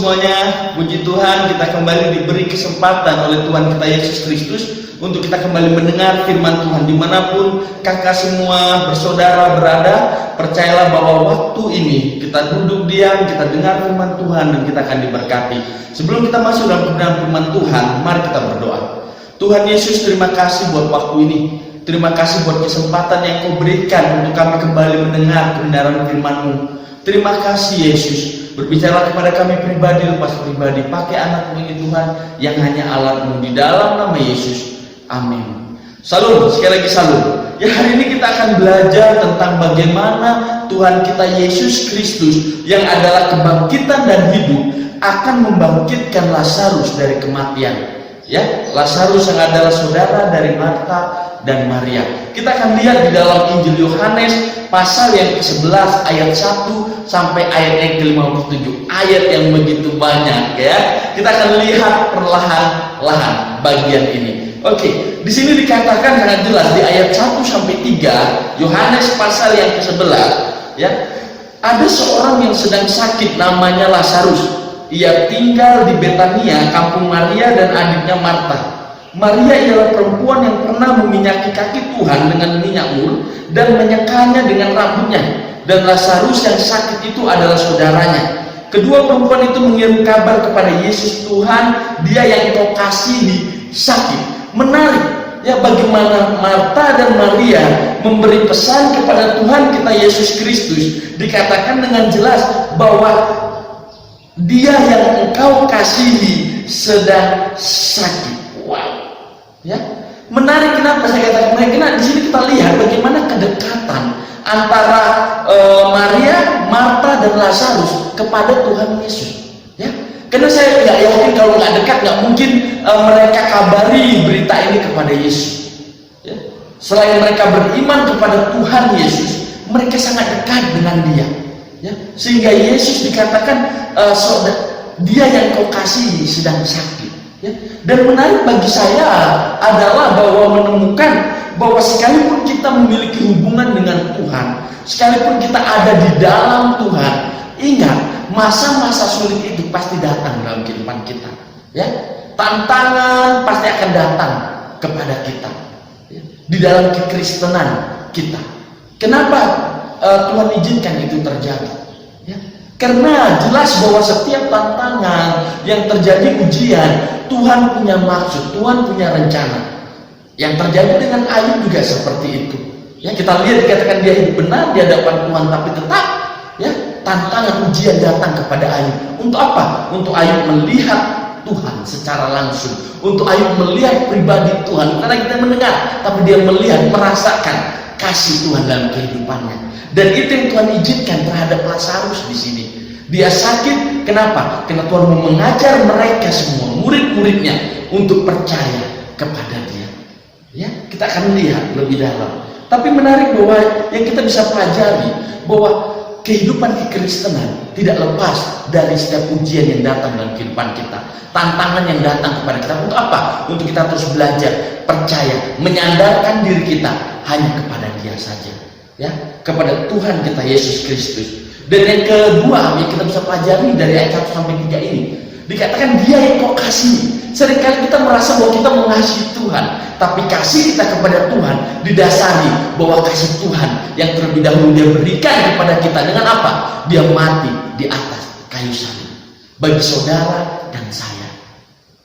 semuanya, puji Tuhan kita kembali diberi kesempatan oleh Tuhan kita Yesus Kristus untuk kita kembali mendengar firman Tuhan. Dimanapun kakak semua bersaudara berada, percayalah bahwa waktu ini kita duduk diam, kita dengar firman Tuhan dan kita akan diberkati. Sebelum kita masuk dalam kebenaran firman Tuhan, mari kita berdoa. Tuhan Yesus, terima kasih buat waktu ini. Terima kasih buat kesempatan yang Kau berikan untuk kami kembali mendengar kebenaran firman-Mu. Terima kasih Yesus. Berbicara kepada kami pribadi lepas pribadi. Pakai anak-Mu ini Tuhan yang hanya alat-Mu, di dalam nama Yesus. Amin. Salam, sekali lagi salam. Ya, hari ini kita akan belajar tentang bagaimana Tuhan kita Yesus Kristus yang adalah kebangkitan dan hidup akan membangkitkan Lazarus dari kematian. Ya, Lazarus yang adalah saudara dari Marta dan Maria. Kita akan lihat di dalam Injil Yohanes pasal yang ke-11 ayat 1 sampai ayat yang ke-57. Ayat yang begitu banyak ya. Kita akan lihat perlahan-lahan bagian ini. Oke, di sini dikatakan sangat jelas di ayat 1 sampai 3 Yohanes pasal yang ke-11 ya. Ada seorang yang sedang sakit namanya Lazarus. Ia tinggal di Betania, kampung Maria dan adiknya Marta. Maria ialah perempuan yang pernah meminyaki kaki Tuhan dengan minyak mur dan menyekanya dengan rambutnya. Dan Lazarus yang sakit itu adalah saudaranya. Kedua perempuan itu mengirim kabar kepada Yesus, Tuhan, dia yang Kau kasihi sakit. Menarik ya, bagaimana Marta dan Maria memberi pesan kepada Tuhan kita Yesus Kristus. Dikatakan dengan jelas bahwa dia yang Engkau kasihi sedang sakit. Wow. Ya, menarik. Kenapa saya katakan menarik? Karena di sini kita lihat bagaimana kedekatan antara Maria, Marta dan Lazarus kepada Tuhan Yesus. Ya, karena saya nggak yakin kalau nggak dekat nggak mungkin mereka kabari berita ini kepada Yesus. Ya, selain mereka beriman kepada Tuhan Yesus, mereka sangat dekat dengan Dia. Ya, sehingga Yesus dikatakan dia yang Kau kasihi sedang sakit. Ya. Dan menarik bagi saya adalah bahwa menemukan bahwa sekalipun kita memiliki hubungan dengan Tuhan, sekalipun kita ada di dalam Tuhan, ingat masa-masa sulit itu pasti datang dalam kehidupan kita. Ya, tantangan pasti akan datang kepada kita. Ya. Di dalam kekristenan kita. Kenapa Tuhan izinkan itu terjadi? Ya. Karena jelas bahwa setiap tantangan yang terjadi ujian, Tuhan punya maksud, Tuhan punya rencana. Yang terjadi dengan Ayub juga seperti itu. Ya, kita lihat dikatakan dia hidup benar di hadapan Tuhan, tapi tetap ya tantangan ujian datang kepada Ayub. Untuk apa? Untuk Ayub melihat Tuhan secara langsung. Untuk Ayub melihat pribadi Tuhan. Bukan lagi kita mendengar, tapi dia melihat, merasakan kasih Tuhan dalam kehidupannya. Dan itu yang Tuhan izinkan terhadap Lazarus di sini. Dia sakit, kenapa? Karena Tuhan mau mengajar mereka semua, murid-muridnya, untuk percaya kepada Dia. Ya, kita akan lihat lebih dalam. Tapi menarik bahwa yang kita bisa pelajari bahwa kehidupan kekristenan tidak lepas dari setiap ujian yang datang dalam kehidupan kita, tantangan yang datang kepada kita. Untuk apa? Untuk kita terus belajar, percaya, menyandarkan diri kita hanya kepada Dia saja. Ya, kepada Tuhan kita Yesus Kristus. Dan yang kedua yang kita bisa pelajari dari ayat 1 sampai 3 ini, dikatakan dia yang Kau kasihi. Seringkali kita merasa bahwa kita mengasihi Tuhan, tapi kasih kita kepada Tuhan didasari bahwa kasih Tuhan yang terlebih dahulu Dia berikan kepada kita dengan apa? Dia mati di atas kayu salib bagi saudara dan saya.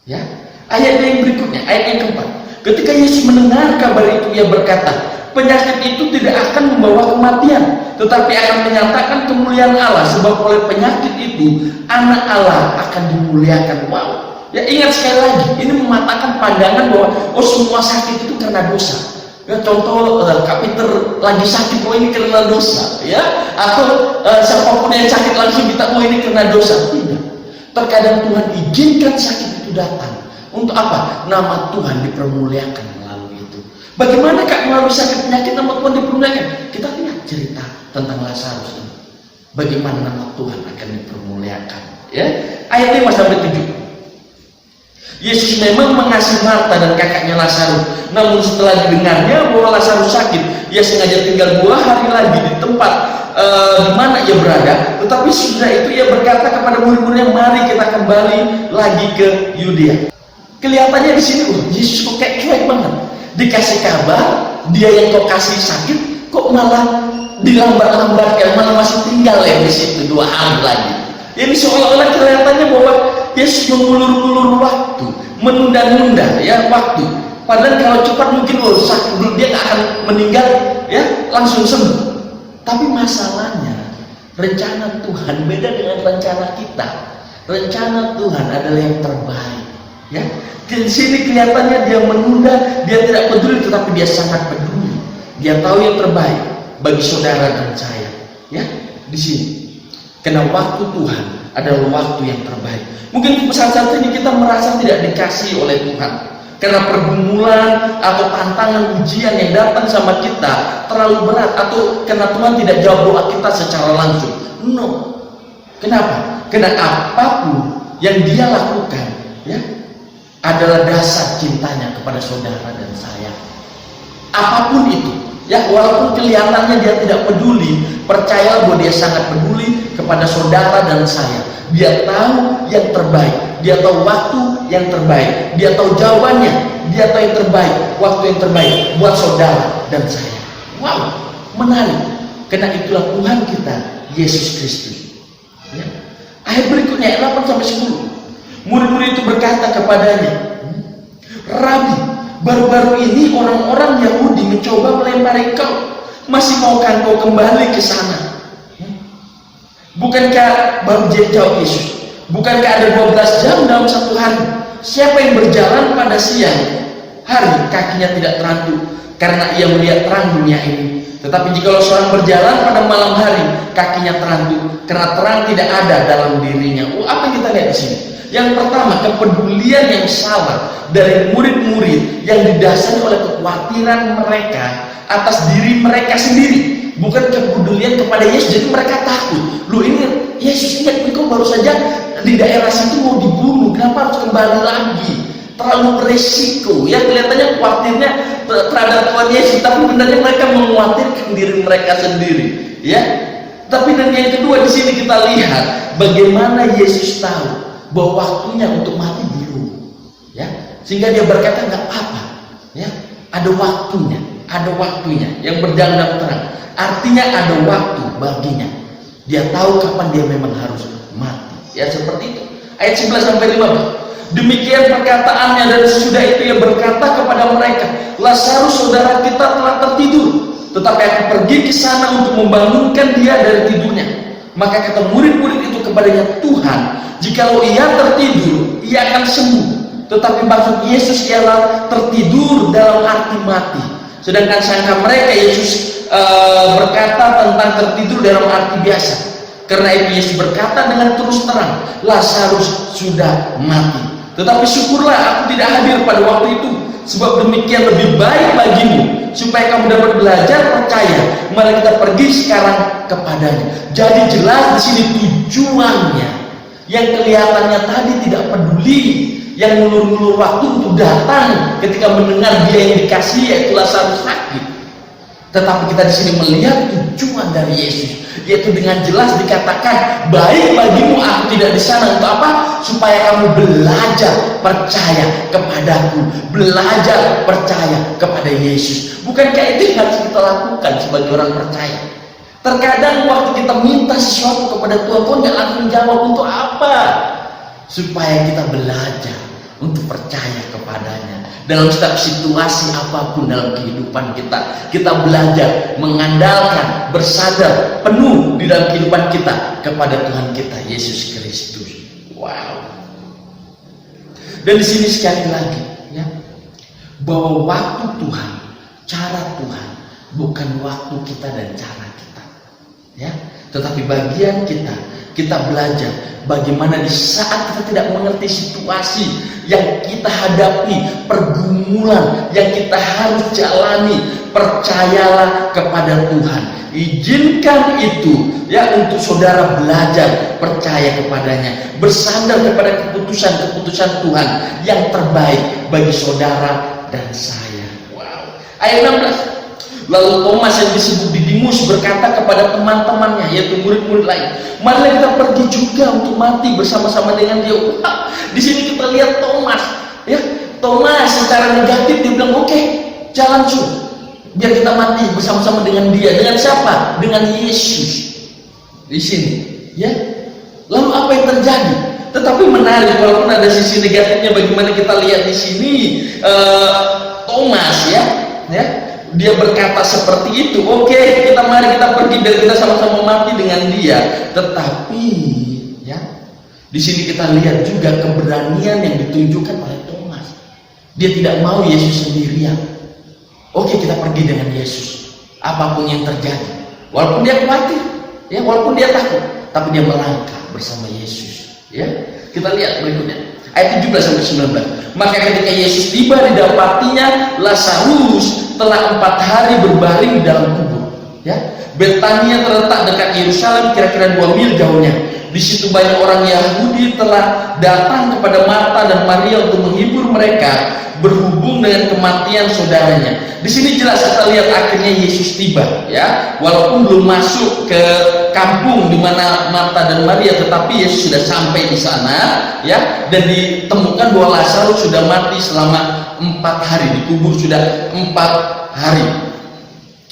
Ya, ayat yang berikutnya, ayat yang keempat. Ketika Yesus mendengar kabar itu, Ia berkata, penyakit itu tidak akan membawa kematian, tetapi akan menyatakan kemuliaan Allah, sebab oleh penyakit itu anak Allah akan dimuliakan. Wow. Ya, ingat sekali lagi, ini mematahkan pandangan bahwa semua sakit itu karena dosa. Ya, contoh Kak Peter lagi sakit, ini karena dosa. Ya, atau siapapun yang sakit langsung kita, ini karena dosa. Tidak. Terkadang Tuhan izinkan sakit itu datang. Untuk apa? Nama Tuhan dipermuliakan melalui itu. Bagaimana Kak melalui sakit penyakit nama Tuhan dipermuliakan? Kita lihat cerita tentang Lazarus ini. Bagaimana nama Tuhan akan dipermuliakan. Ya, ayat 5 sampai 7. Yesus memang mengasihi Marta dan kakaknya Lazarus. Namun setelah didengarnya bahwa Lazarus sakit, Ia sengaja tinggal 2 hari lagi di tempat di mana ia berada. Tetapi sudah itu ia berkata kepada murid-muridnya, mari kita kembali lagi ke Yudea. Kelihatannya di sini, Yesus kok kayak cuek banget. Dikasih kabar, dia yang kau kasih sakit, kok malah dilambat-lambatkan, malah masih tinggal ya di situ 2 hari lagi. Ini seolah-olah kelihatannya bahwa Yesus mengulur-ulur waktu, menunda-nunda ya waktu. Padahal kalau cepat mungkin sakit dulu dia nggak akan meninggal ya langsung sembuh. Tapi masalahnya rencana Tuhan beda dengan rencana kita. Rencana Tuhan adalah yang terbaik. Ya, di sini kelihatannya dia menunda, dia tidak peduli, tetapi dia sangat peduli. Dia tahu yang terbaik bagi saudara dan saya. Ya, di sini. Karena waktu Tuhan adalah waktu yang terbaik. Mungkin saat ini kita merasa tidak dikasih oleh Tuhan. Karena pergumulan atau tantangan ujian yang datang sama kita terlalu berat, atau karena Tuhan tidak jawab doa kita secara langsung. No. Kenapa? Karena apapun yang dia lakukan ya adalah dasar cintanya kepada saudara dan saya. Apapun itu ya, walaupun kelihatannya dia tidak peduli, percayalah bahwa dia sangat peduli kepada saudara dan saya. Dia tahu yang terbaik, dia tahu waktu yang terbaik, dia tahu jawabannya, dia tahu yang terbaik, waktu yang terbaik buat saudara dan saya. Wow, menarik. Karena itulah Tuhan kita, Yesus Kristus. Ya. Ayat berikutnya, 8-10. Murid-murid itu berkata kepadanya, Rabi, baru-baru ini orang-orang Yahudi mencoba melempari kau. Masih maukah kau kembali ke sana? Bukankah baru jauh Yesus? Bukankah ada 12 jam dalam satu hari? Siapa yang berjalan pada siang hari kakinya tidak terantuk karena ia melihat terang dunia ini. Tetapi jikalau seorang berjalan pada malam hari, kakinya terantuk karena terang tidak ada dalam dirinya. Apa yang kita lihat di sini? Yang pertama, kepedulian yang salah dari murid-murid yang didasari oleh kekhawatiran mereka atas diri mereka sendiri, bukan kepedulian kepada Yesus. Jadi mereka takut. Lu ini Yesus, ingat engkau baru saja di daerah situ mau dibunuh, kenapa harus kembali lagi? Terlalu beresiko. Ya, kelihatannya khawatirnya terhadap Tuhan Yesus, tapi sebenarnya mereka mengkhawatirkan diri mereka sendiri. Ya. Tapi dan yang kedua di sini kita lihat bagaimana Yesus tahu bahwa waktunya untuk mati belum, ya, sehingga dia berkata nggak apa-apa, ya, ada waktunya yang berjalan dalam terang. Artinya ada waktu baginya. Dia tahu kapan dia memang harus mati. Ya, seperti itu. Ayat 11-15. Demikian perkataannya, dan sesudah itu ia berkata kepada mereka, Lazarus saudara kita telah tertidur, tetapi aku pergi ke sana untuk membangunkan dia dari tidurnya. Maka kata murid-murid itu kepadanya, Tuhan, jikalau ia tertidur, ia akan sembuh. Tetapi maksud Yesus ialah tertidur dalam arti mati. Sedangkan sangka mereka Yesus berkata tentang tertidur dalam arti biasa. Karena itu Yesus berkata dengan terus terang, Lazarus sudah mati. Tetapi syukurlah aku tidak hadir pada waktu itu, sebab demikian lebih baik bagimu, supaya kamu dapat belajar percaya. Mari kita pergi sekarang kepadanya. Jadi jelas di sini tujuannya. Yang kelihatannya tadi tidak peduli, yang ngulur-ngulur waktu untuk datang ketika mendengar dia yang dikasih yaitu Lazarus sakit. Tetapi kita di sini melihat tujuan dari Yesus, yaitu dengan jelas dikatakan, baik bagimu aku tidak di sana untuk apa? Supaya kamu belajar percaya kepadaku, belajar percaya kepada Yesus. Bukankah itu yang harus kita lakukan sebagai orang percaya? Terkadang waktu kita minta sesuatu kepada Tuhan, Tuhan nggak langsung jawab. Untuk apa? Supaya kita belajar untuk percaya kepadanya dalam setiap situasi apapun dalam kehidupan kita. Kita belajar mengandalkan, bersandar penuh di dalam kehidupan kita kepada Tuhan kita Yesus Kristus. Wow. Dan di sini sekali lagi, ya, bahwa waktu Tuhan, cara Tuhan, bukan waktu kita dan cara kita, ya, tetapi bagian kita belajar bagaimana di saat kita tidak mengerti situasi yang kita hadapi, pergumulan yang kita harus jalani, percayalah kepada Tuhan. Izinkan itu, ya, untuk saudara belajar percaya kepadanya, bersandar kepada keputusan-keputusan Tuhan yang terbaik bagi saudara dan saya. Wow. Ayat 16. Lalu Thomas yang disebut Didimus berkata kepada teman-temannya, yaitu murid-murid lain, marilah kita pergi juga untuk mati bersama-sama dengan dia. Wah, di sini kita lihat Thomas, ya, Thomas secara negatif dia bilang, oke, jalan cu, biar kita mati bersama-sama dengan dia. Dengan siapa? Dengan Yesus. Di sini, ya. Lalu apa yang terjadi? Tetapi menarik, walaupun ada sisi negatifnya, bagaimana kita lihat di sini Thomas, ya, dia berkata seperti itu. Oke, mari kita pergi dan kita sama-sama mati dengan dia. Tetapi, ya, di sini kita lihat juga keberanian yang ditunjukkan oleh Thomas. Dia tidak mau Yesus sendirian. Oke, kita pergi dengan Yesus, apapun yang terjadi. Walaupun dia khawatir, ya, walaupun dia takut, tapi dia melangkah bersama Yesus. Ya, kita lihat berikutnya ayat 17 sampai 19. Maka ketika Yesus tiba, didapatinya Lazarus telah 4 hari berbaring di dalam kubur. Ya, Betania terletak dekat Yerusalem, kira-kira 2 mil jauhnya. Di situ banyak orang Yahudi telah datang kepada Marta dan Maria untuk menghibur mereka berhubung dengan kematian saudaranya. Di sini jelas kita lihat akhirnya Yesus tiba, ya, walaupun belum masuk ke kampung di mana Marta dan Maria, tetapi Yesus sudah sampai di sana, ya, dan ditemukan bahwa Lazarus sudah mati selama 4 hari, dikubur sudah 4 hari.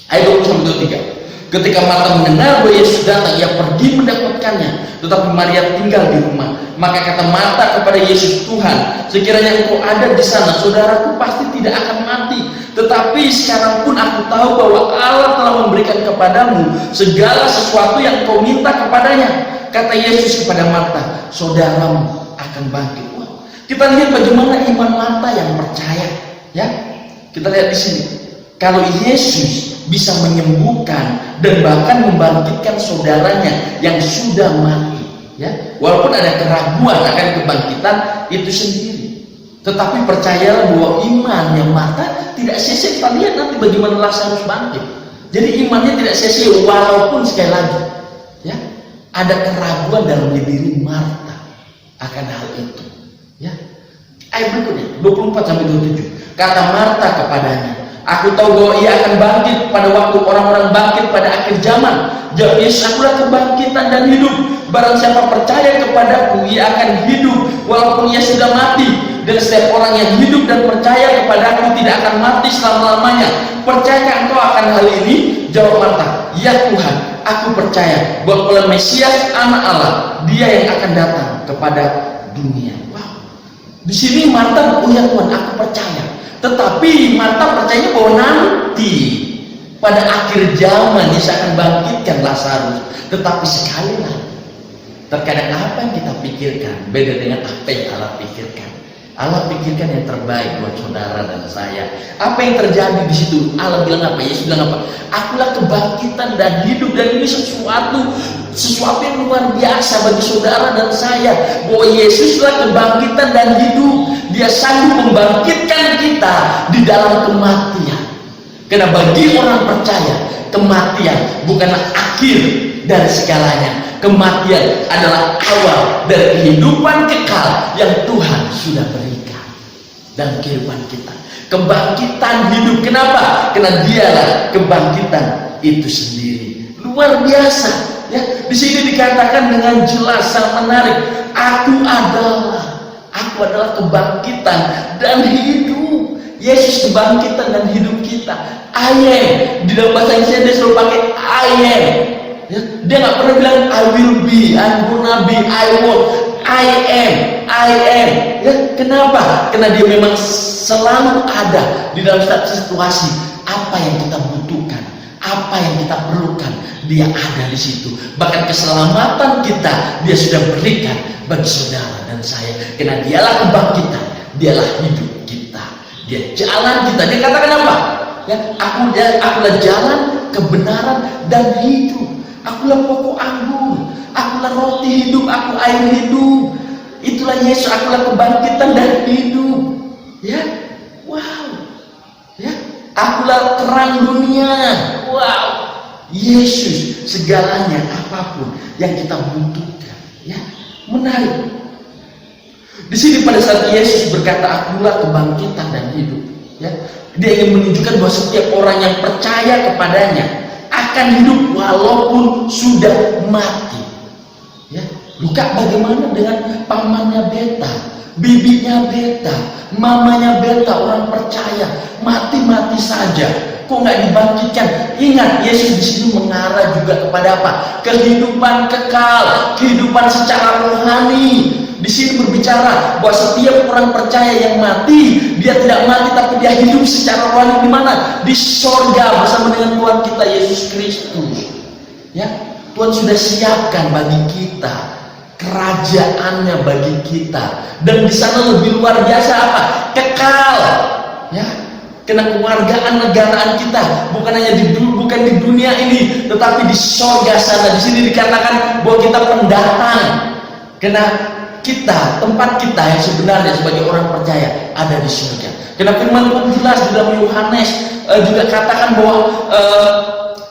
Ayat 20-23. Ketika Marta mendengar bahwa Yesus datang, ia pergi mendapatkannya, tetapi Maria tinggal di rumah. Maka kata Marta kepada Yesus, Tuhan, sekiranya Engkau ada di sana, saudaraku pasti tidak akan mati. Tetapi sekarang pun aku tahu bahwa Allah telah memberikan kepadamu segala sesuatu yang Engkau minta kepadanya. Kata Yesus kepada Marta, saudaramu akan bangkit. Wah, kita lihat bagaimana iman Marta yang percaya, ya. Kita lihat di sini, kalau Yesus bisa menyembuhkan dan bahkan membangkitkan saudaranya yang sudah mati, ya, walaupun ada keraguan akan kebangkitan itu sendiri, tetapi percayalah bahwa iman yang Marta tidak sia-sia. Kita lihat nanti bagaimana Lazarus bangkit. Jadi imannya tidak sia-sia, walaupun sekali lagi, ya, ada keraguan dalam diri Marta akan hal itu, ya. Ayat berikutnya 24-27. Kata Marta kepadanya, aku tahu bahwa ia akan bangkit pada waktu orang-orang bangkit pada akhir zaman. Jawab Yesus, akulah kebangkitan dan hidup. Barang siapa percaya kepadaku, ia akan hidup walaupun ia sudah mati. Dan setiap orang yang hidup dan percaya kepadaku tidak akan mati selama-lamanya. Percayakah engkau akan hal ini? Jawab Marta, ya Tuhan, aku percaya bahwa oleh Mesias anak Allah, dia yang akan datang kepada dunia. Wow. Di sini Marta, oh ya Tuhan, aku percaya. Tetapi Marta percaya bahwa nanti pada akhir zaman Yesus akan bangkitkan Lazarus. Tetapi sekali lagi, terkadang apa yang kita pikirkan beda dengan apa yang Allah pikirkan. Allah pikirkan yang terbaik buat saudara dan saya. Apa yang terjadi di situ? Allah bilang apa? Yesus bilang apa? Akulah kebangkitan dan hidup. Dan ini sesuatu yang luar biasa bagi saudara dan saya, bahwa Yesuslah kebangkitan dan hidup. Dia sanggup membangkitkan kita di dalam kematian. Karena bagi orang percaya, kematian bukanlah akhir dari segalanya. Kematian adalah awal dari kehidupan kekal yang Tuhan sudah berikan dalam kehidupan kita. Kebangkitan hidup, kenapa? Karena dialah kebangkitan itu sendiri. Luar biasa, ya. Di sini dikatakan dengan jelas, sangat menarik. Aku adalah kebangkitan dan hidup. Yesus kebangkitan dan hidup kita. I am. Di dalam bahasa Inggrisnya dia selalu pakai I am. Ya, dia nggak pernah bilang I will be, I'm gonna be, I want. I am. Ya, kenapa? Karena dia memang selalu ada di dalam setiap situasi. Apa yang kita butuhkan, apa yang kita perlukan, dia ada di situ. Bahkan keselamatan kita dia sudah berikan bagi saudara dan saya. Karena dialah kebangkitan, dialah hidup kita, dia jalan kita. Dia katakan apa? Ya, akulah jalan, kebenaran dan hidup. Akulah pokok anggur, akulah roti hidup, aku air hidup. Itulah Yesus, akulah kebangkitan dan hidup. Ya, wow. Ya, akulah terang dunia. Wow. Yesus segalanya, apapun yang kita butuhkan. Ya, menarik. Di sini pada saat Yesus berkata, akulah kebangkitan dan hidup. Ya, dia ingin menunjukkan bahwa setiap orang yang percaya kepadanya akan hidup walaupun sudah mati. Ya, Luka bagaimana dengan pamannya Beta, bibinya Beta, mamanya Beta, orang percaya mati-mati saja, kok nggak dibangkitkan? Ingat, Yesus di sini mengarah juga kepada apa? Kehidupan kekal, kehidupan secara rohani. Di sini berbicara bahwa setiap orang percaya yang mati, dia tidak mati tapi dia hidup secara rohani di mana? Di sorga bersama dengan Tuhan kita Yesus Kristus. Ya, Tuhan sudah siapkan bagi kita kerajaannya bagi kita, dan di sana lebih luar biasa apa? Kekal. Ya, karena kewargaan negaraan kita bukan hanya bukan di dunia ini, tetapi di sorga sana. Di sini dikatakan bahwa kita pendatang. Karena kita, tempat kita yang sebenarnya sebagai orang percaya ada di surga. Karena firman Tuhan jelas di dalam Yohanes juga katakan bahwa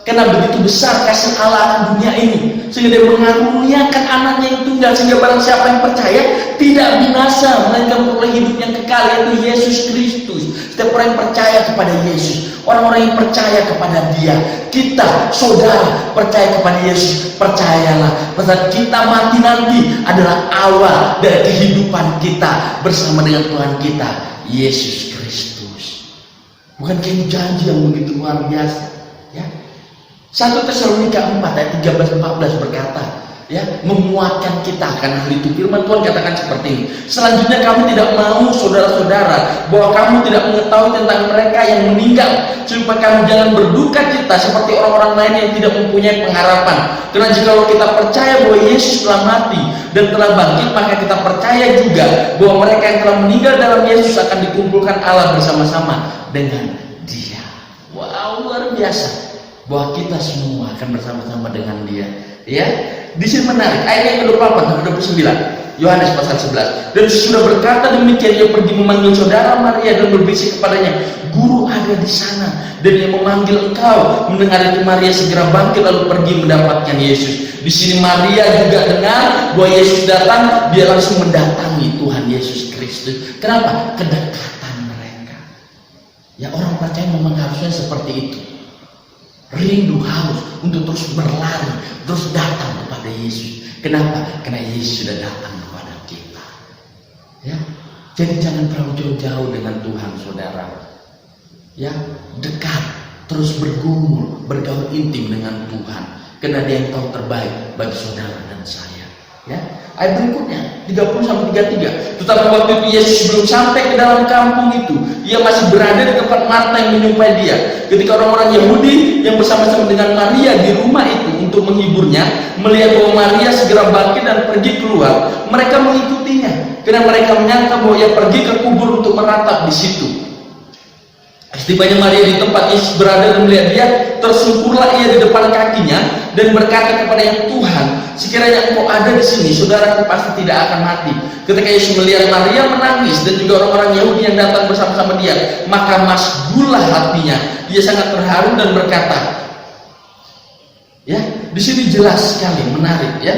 karena begitu besar kasih Allah akan dunia ini, sehingga dia mengaruniakan anaknya yang tunggal, sehingga barang siapa yang percaya tidak binasa, melainkan memperoleh hidup yang kekal, yaitu Yesus Kristus. Setiap orang yang percaya kepada Yesus, orang-orang yang percaya kepada Dia, kita saudara percaya kepada Yesus, percayalah bahwa kita mati nanti adalah awal dari kehidupan kita bersama dengan Tuhan kita Yesus Kristus. Bukan kayak janji yang begitu luar biasa, ya. 1 Tesalonika 4 ayat 13-14 berkata, ya, memuatkan kita. Karena hal itu firman Tuhan katakan seperti ini. Selanjutnya, kami tidak mau saudara-saudara bahwa kamu tidak mengetahui tentang mereka yang meninggal, supaya kamu jangan berduka cita seperti orang-orang lain yang tidak mempunyai pengharapan. Karena jika kita percaya bahwa Yesus telah mati dan telah bangkit, maka kita percaya juga bahwa mereka yang telah meninggal dalam Yesus akan dikumpulkan Allah bersama-sama dengan Dia. Wow, luar biasa bahwa kita semua akan bersama-sama dengan Dia. Ya, di sini menarik ayat yang ke-28 sampai 29, Yohanes pasal 11. Dan sudah berkata demikian, ia pergi memanggil saudara Maria dan berbisik kepadanya, Guru ada di sana dan ia memanggil engkau. Mendengar itu Maria segera bangkit lalu pergi mendapatkan Yesus. Di sini Maria juga dengar bahwa Yesus datang, dia langsung mendatangi Tuhan Yesus Kristus. Kenapa? Kedekatan mereka. Ya, orang percaya memang harusnya seperti itu. Rindu, haus untuk terus berlari, terus datang kepada Yesus. Kenapa? Karena Yesus sudah datang kepada kita. Ya, jadi jangan terlalu jauh-jauh dengan Tuhan, saudara. Ya, dekat, terus bergumul, bergaul intim dengan Tuhan. Karena Dia yang tahu terbaik bagi saudara dan saya. Ya, ayat berikutnya 30-33. Tetapi waktu itu Yesus belum sampai ke dalam kampung itu, ia masih berada di tempat Marta yang menyuplai Dia. Ketika orang-orang Yahudi yang bersama-sama dengan Maria di rumah itu untuk menghiburnya, melihat bahwa Maria segera bangkit dan pergi keluar, mereka mengikutinya karena mereka menyangka bahwa ia pergi ke kubur untuk meratap di situ. Setibanya Maria di tempat Yesus berada dan melihat Dia, tersungkurlah ia di depan kakinya dan berkata kepadanya, Tuhan, sekiranya Engkau ada di sini, saudaraku pasti tidak akan mati. Ketika Yesus melihat Maria menangis dan juga orang-orang Yahudi yang datang bersama-sama Dia, maka masgullah hatinya. Dia sangat terharu dan berkata, ya, di sini jelas sekali, menarik, ya.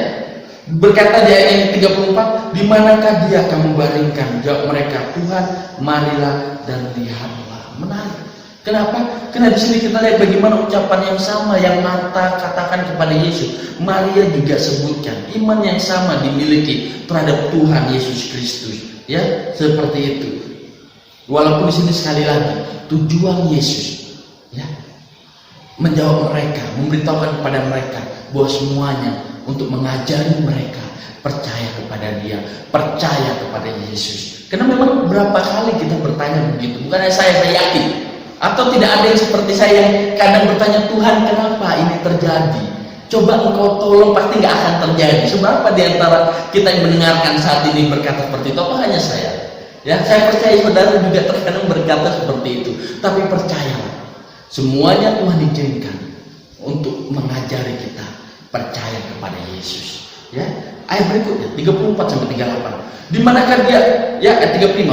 Berkata di ayat yang 34, di manakah Dia kamu baringkan? Jawab mereka, Tuhan, marilah dan lihatlah. Menarik. Kenapa? Karena di sini kita lihat bagaimana ucapan yang sama yang Marta katakan kepada Yesus, Maria juga sebutkan. Iman yang sama dimiliki terhadap Tuhan Yesus Kristus. Ya, seperti itu. Walaupun di sini sekali lagi tujuan Yesus, ya, menjawab mereka, memberitahukan kepada mereka bahwa semuanya untuk mengajari mereka percaya kepada Dia, percaya kepada Yesus. Karena memang berapa kali kita bertanya begitu, bukan hanya saya yakin, atau tidak ada yang seperti saya yang kadang bertanya, Tuhan kenapa ini terjadi? Coba Engkau tolong, pasti nggak akan terjadi. Seberapa di antara kita yang mendengarkan saat ini berkata seperti itu? Apa hanya saya? Ya, saya percaya saudara juga terkadang berkata seperti itu. Tapi percayalah, semuanya Tuhan izinkan untuk mengajari kita percaya kepada Yesus. Ya, ayat berikutnya 34-38. Di manakah Dia? Ya, ayat 35,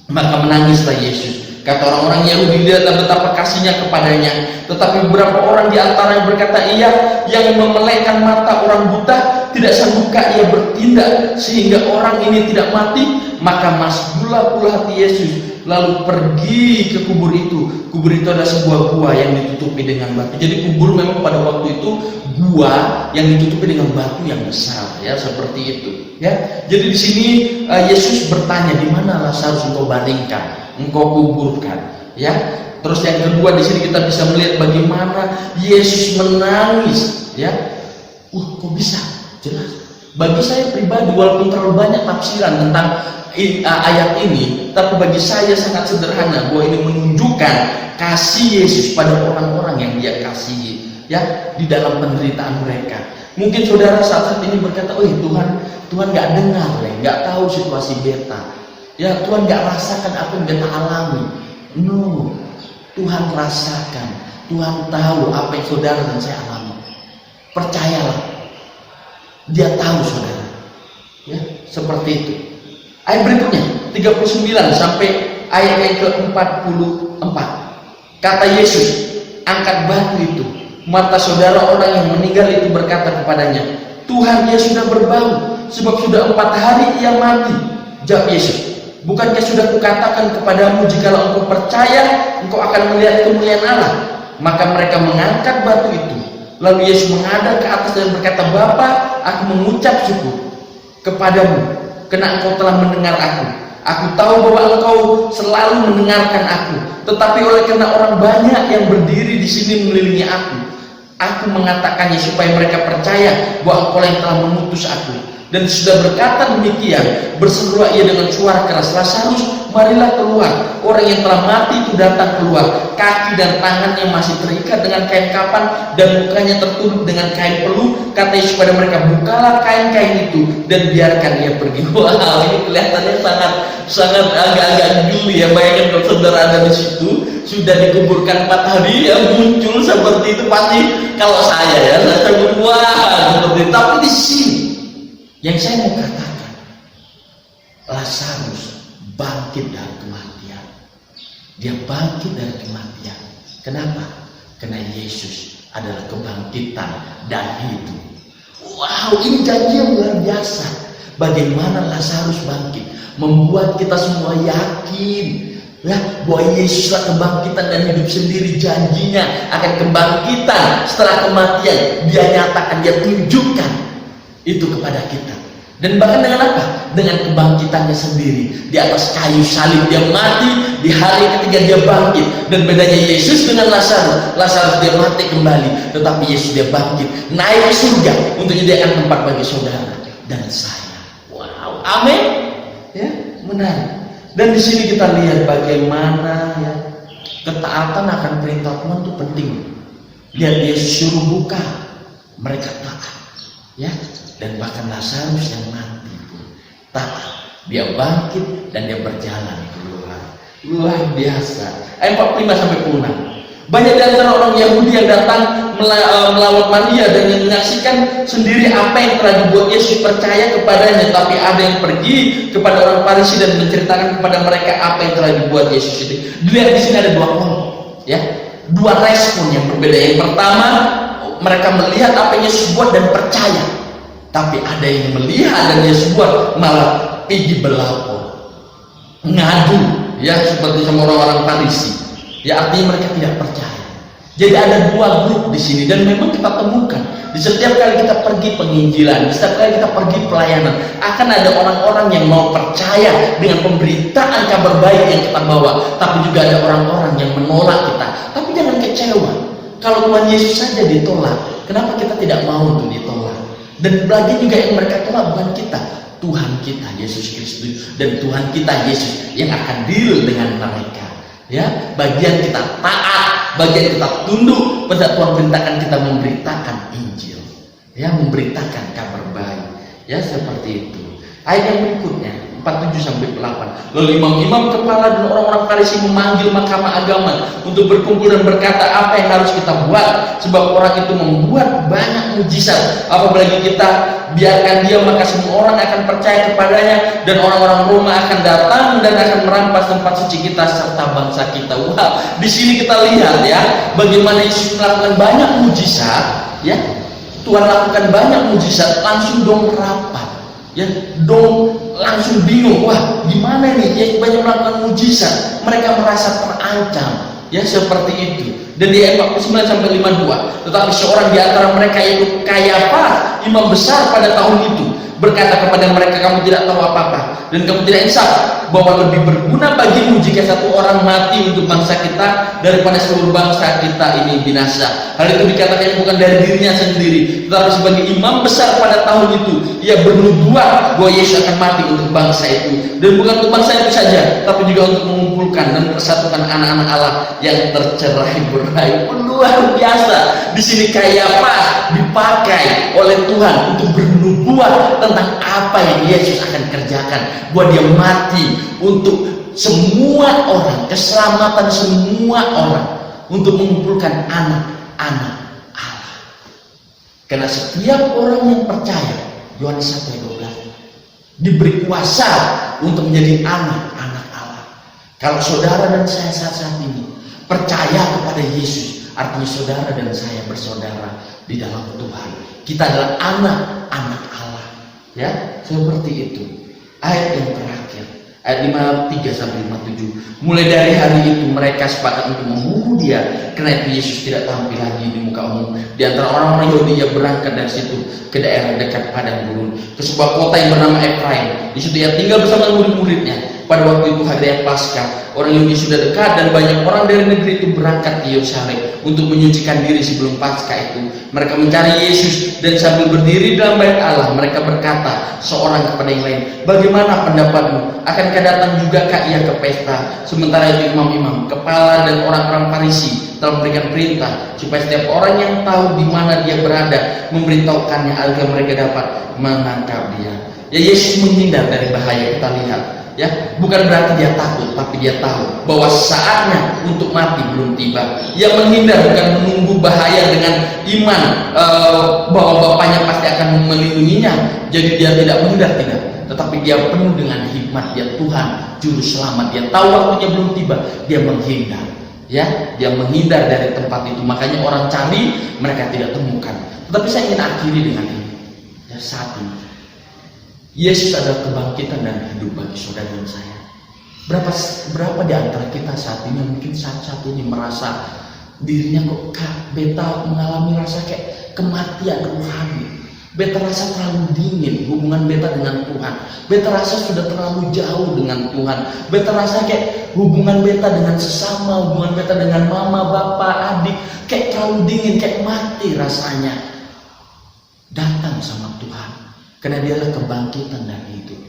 maka menangislah Yesus. Kata orang-orang Yahudi, dia betapa kasihnya kepadanya. Tetapi beberapa orang di antara yang berkata, Ia yang memelekkan mata orang buta, tidak sanggupkah Ia bertindak sehingga orang ini tidak mati? maka masuklah pula hati Yesus, lalu pergi ke kubur itu. Kubur itu adalah sebuah gua yang ditutupi dengan batu. Jadi kubur memang pada waktu itu gua yang ditutupi dengan batu yang besar, ya, seperti itu, ya. Jadi di sini Yesus bertanya, di mana Lazarus engkau baringkan, engkau kuburkan, ya. Terus yang kedua di sini kita bisa melihat bagaimana Yesus menangis, ya. Kok bisa? Jelas. Bagi saya pribadi, walaupun terlalu banyak tafsiran tentang ayat ini, tapi bagi saya sangat sederhana bahwa ini menunjukkan kasih Yesus pada orang-orang yang Dia kasihi, ya, di dalam penderitaan mereka. Mungkin saudara saat ini berkata, "Oh Tuhan nggak dengar, nggak tahu situasi beta, ya, Tuhan nggak rasakan apa yang beta alami." No, Tuhan rasakan, Tuhan tahu apa yang saudara dan saya alami. Percayalah, Dia tahu saudara, ya, seperti itu. Ayat berikutnya 39 sampai ayat yang ke-44. Kata Yesus, "Angkat batu itu." Mata saudara orang yang meninggal itu berkata kepadanya, "Tuhan, dia sudah berbau, sebab sudah 4 hari ia mati." Jawab Yesus, "Bukankah sudah kukatakan kepadamu, jikalau engkau percaya, engkau akan melihat kemuliaan Allah?" Maka mereka mengangkat batu itu. Lalu Yesus menghadap ke atas dan berkata, "Bapa, aku mengucap syukur kepadamu, karena engkau telah mendengar aku. Aku tahu bahwa engkau selalu mendengarkan aku, tetapi oleh karena orang banyak yang berdiri di sini mengelilingi aku mengatakannya supaya mereka percaya bahwa engkau yang telah mengutus aku." Dan sudah berkata demikian, berserulah ia dengan suara keras, "Lazarus, marilah keluar." Orang yang telah mati itu datang keluar, kaki dan tangannya masih terikat dengan kain kapan dan mukanya tertutup dengan kain peluh. Kata Yesus kepada mereka, "Bukalah kain-kain itu dan biarkan ia pergi." Wow, ini kelihatannya sangat agak-agak geli, ya. Bayangkan kalau saudara ada di situ, sudah dikuburkan 4 hari, ya, muncul seperti itu, pasti kalau saya, ya, saya wah seperti itu. Tapi di sini yang saya mau katakan, Lazarus bangkit dari kematian. Dia bangkit dari kematian. Kenapa? Karena Yesus adalah kebangkitan dan hidup. Wow, ini janji yang luar biasa. Bagaimana Lazarus bangkit, membuat kita semua yakin, ya, bahwa Yesuslah kebangkitan dan hidup sendiri. Janjinya akan kebangkitan setelah kematian, Dia nyatakan, Dia tunjukkan itu kepada kita. Dan bahkan dengan apa? Dengan kebangkitannya sendiri. Di atas kayu salib Dia mati, di hari ketiga Dia bangkit. Dan bedanya Yesus dengan Lazarus, Lazarus dia mati kembali, tetapi Yesus dia bangkit, naik ke surga untuk menyediakan tempat bagi saudara dan saya. Wow, amin, ya, menarik. Dan di sini kita lihat bagaimana, ya, ketaatan akan perintah Tuhan itu penting. Lihat, Yesus suruh buka, mereka taat, ya. Dan bahkan Lazarus yang mati pun taat, dia bangkit dan dia berjalan keluar. Luar biasa. Ayat 45 sampai 46. Banyak di antara orang Yahudi yang datang melawat Maria dan yang menyaksikan sendiri apa yang telah dibuat Yesus, percaya kepadanya. Tapi ada yang pergi kepada orang Farisi dan menceritakan kepada mereka apa yang telah dibuat Yesus itu. Dilihat di sini ada 2 kelompok, ya, 2 respon yang berbeda. Yang pertama, mereka melihat apa yang Yesus buat dan percaya. Tapi ada yang melihat dan Yesus buat malah pergi berlapor, ngadu, ya, seperti sama orang-orang Farisi. Ya, artinya mereka tidak percaya. Jadi ada 2 grup di sini, dan memang kita temukan di setiap kali kita pergi penginjilan, di setiap kali kita pergi pelayanan, akan ada orang-orang yang mau percaya dengan pemberitaan kabar baik yang kita bawa. Tapi juga ada orang-orang yang menolak kita. Tapi jangan kecewa. Kalau Tuhan Yesus saja ditolak, kenapa kita tidak mau untuk ditolak? Dan lagi juga yang mereka tolak bukan kita, Tuhan kita Yesus Kristus, dan Tuhan kita Yesus yang akan deal dengan mereka. Ya, bagian kita taat, bagian kita tunduk pada Tuhan perintahkan kita memberitakan Injil, ya, memberitakan kabar baik, ya, seperti itu. Ayat yang berikutnya 47 sampai 8. Lalu imam-imam kepala dan orang-orang Farisi memanggil mahkamah agama untuk berkumpul dan berkata, apa yang harus kita buat? Sebab orang itu membuat banyak mujizat. Apabila kita biarkan dia, maka semua orang akan percaya kepadanya, dan orang-orang Roma akan datang dan akan merampas tempat suci kita serta bangsa kita. Wah, di sini kita lihat, ya, bagaimana Yesus melakukan banyak mujizat, ya. Tuhan lakukan banyak mujizat, langsung dong rapat, ya, dong langsung bingung, wah gimana nih, ya banyak melakukan mujizat, mereka merasa terancam, ya seperti itu. Dan di ayat 49 sampai 52, tetapi seorang di antara mereka yaitu Kayafas, imam besar pada tahun itu, berkata kepada mereka, kamu tidak tahu apa-apa dan kamu tidak insaf bahwa lebih berguna bagimu jika satu orang mati untuk bangsa kita daripada seluruh bangsa kita ini binasa. Hal itu dikatakan bukan dari dirinya sendiri, tetapi sebagai imam besar pada tahun itu ia bernubuat bahwa Yesus akan mati untuk bangsa itu, dan bukan untuk bangsa itu saja, tapi juga untuk mengumpulkan dan persatukan anak-anak Allah yang tercerai-berai. Luar biasa. Di sini Kayafas dipakai oleh Tuhan untuk bernubuat tentang apa yang Yesus akan kerjakan, bahwa dia mati untuk semua orang, keselamatan semua orang, untuk mengumpulkan anak-anak Allah. Karena setiap orang yang percaya, Yohanes 1 ayat 12, diberi kuasa untuk menjadi anak-anak Allah. Kalau saudara dan saya saat ini percaya kepada Yesus, artinya saudara dan saya bersaudara di dalam Tuhan. Kita adalah anak-anak Allah. Ya, seperti itu. Ayat yang terakhir, ayat 53 sampai 57. Mulai dari hari itu mereka sepakat untuk membunuh dia, karena itu Yesus tidak tampil lagi di muka umum. Di antara orang-orang Yahudi ia berangkat dari situ ke daerah dekat padang gurun, ke sebuah kota yang bernama Efraim. Di situ ia tinggal bersama murid-muridnya. Pada waktu itu hari raya Paskah, orang Yahudi sudah dekat dan banyak orang dari negeri itu berangkat ke Yerusalem untuk menyucikan diri sebelum Paskah itu. Mereka mencari Yesus dan sambil berdiri dalam bait Allah mereka berkata seorang kepada yang lain, bagaimana pendapatmu? Akankah datang juga kah ia ke pesta? Sementara itu imam-imam, kepala dan orang-orang Farisi telah memberikan perintah supaya setiap orang yang tahu di mana dia berada memberitahukannya agar mereka dapat menangkap dia. Ya, Yesus menghindar dari bahaya. Kita lihat, ya, bukan berarti dia takut, tapi dia tahu bahwa saatnya untuk mati belum tiba. Ia menghindar bukan menunggu bahaya dengan iman bahwa bapaknya pasti akan melindunginya, jadi dia tidak menghindar, tidak, tetapi dia penuh dengan hikmat. Dia Tuhan juru selamat, dia tahu waktunya belum tiba, dia menghindar, ya, dia menghindar dari tempat itu. Makanya orang cari, mereka tidak temukan. Tetapi saya ingin akhiri dengan ini, ya, saat ini Yesus adalah kebangkitan dan hidup bagi saudara dan saya. Berapa di antara kita saat ini mungkin saat ini merasa dirinya kok beta mengalami rasa kayak kematian rohani. Beta rasa terlalu dingin hubungan beta dengan Tuhan. Beta rasa sudah terlalu jauh dengan Tuhan. Beta rasa kayak hubungan beta dengan sesama, hubungan beta dengan mama, bapak, adik, kayak terlalu dingin, kayak mati rasanya. Datang sama Tuhan, karena dia adalah kebangkitan dan hidup.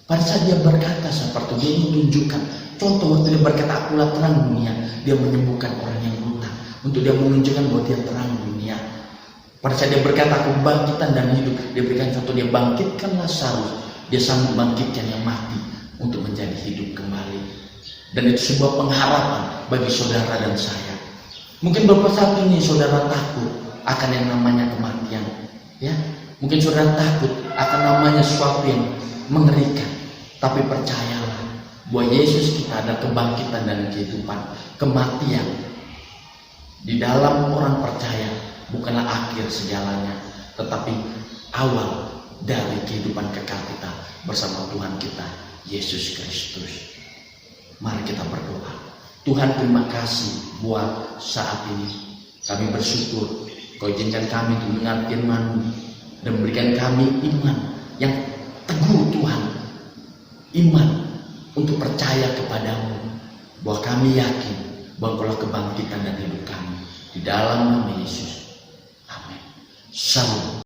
Pada saat dia berkata seperti itu, dia menunjukkan contoh waktu dia berkata akulah terang dunia, dia menyembuhkan orang yang buta, untuk dia menunjukkan bahwa dia terang dunia. Pada saat dia berkata aku bangkitan dan hidup, dia berikan contoh, dia bangkitkan Lazarus, dia sanggup bangkitkan yang mati untuk menjadi hidup kembali. Dan itu sebuah pengharapan bagi saudara dan saya. Mungkin beberapa saat ini saudara takut akan yang namanya kematian, ya. Mungkin saudara takut akan namanya sesuatu yang mengerikan. Tapi percayalah bahwa Yesus kita ada kebangkitan dan kehidupan. Kematian di dalam orang percaya bukanlah akhir segalanya, tetapi awal dari kehidupan kekal kita bersama Tuhan kita Yesus Kristus. Mari kita berdoa. Tuhan, terima kasih buat saat ini. Kami bersyukur Kau izinkan kami untuk mendengar firman-Mu dan berikan kami iman yang teguh Tuhan, iman untuk percaya kepadamu, bahwa kami yakin bahwa Kaulah kebangkitan dan hidup kami, di dalam nama Yesus. Amin. Shalom.